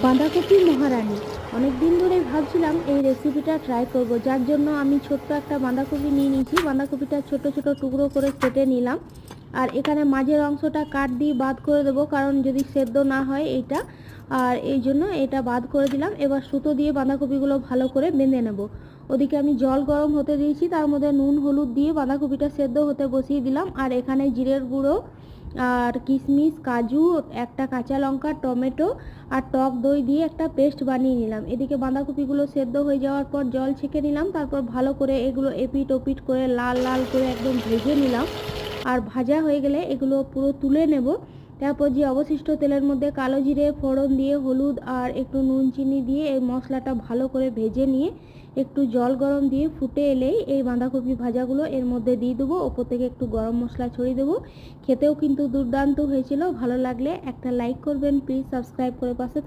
বাঁধাকপি মহারানী। অনেক দিন ধরেই ভাবছিলাম এই রেসিপিটা ট্রাই করব, যার জন্য আমি ছোট্ট একটা বাঁধাকপি নিয়ে নিয়েছি। বাঁধাকপিটা ছোট ছোট টুকরো করে কেটে নিলাম। আর এখানে মাঝের অংশটা কাট দিয়ে বাদ করে দেবো, কারণ যদি সেদ্ধ না হয় এইটা, আর এই জন্য এটা বাদ করে দিলাম। এবার সুতো দিয়ে বাঁধাকপিগুলো ভালো করে বেঁধে নেব। ওদিকে আমি জল গরম হতে দিয়েছি, তার মধ্যে নুন হলুদ দিয়ে বাঁধাকপিটা সেদ্ধ হতে বসিয়ে দিলাম। আর এখানে জিরের গুঁড়ো আর কিশমিশ, কাজু, একটা কাঁচা লঙ্কা, টমেটো আর টক দই দিয়ে একটা পেস্ট বানিয়ে নিলাম। এদিকে বাঁধাকপিগুলো সেদ্ধ হয়ে যাওয়ার পর জল ছেঁকে নিলাম। তারপর ভালো করে এগুলো এপিট ওপিট করে লাল লাল করে একদম ভেজে নিলাম। আর ভাজা হয়ে গেলে এগুলো পুরো তুলে নেব। তারপর যে অবশিষ্ট তেলের মধ্যে কালো জিরে ফোড়ন দিয়ে হলুদ আর একটু নুন চিনি দিয়ে এই মশলাটা ভালো করে ভেজে নিয়ে একটু জল গরম দিয়ে ফুটে এলেই এই বাঁধাকপি ভাজাগুলো এর মধ্যে দিয়ে দেবো। ওপর থেকে একটু গরম মশলা ছড়িয়ে দেবো। খেতেও কিন্তু দুর্দান্ত হয়েছিল। ভালো লাগলে একটা লাইক করবেন প্লিজ, সাবস্ক্রাইব করে পাশে থাকবেন।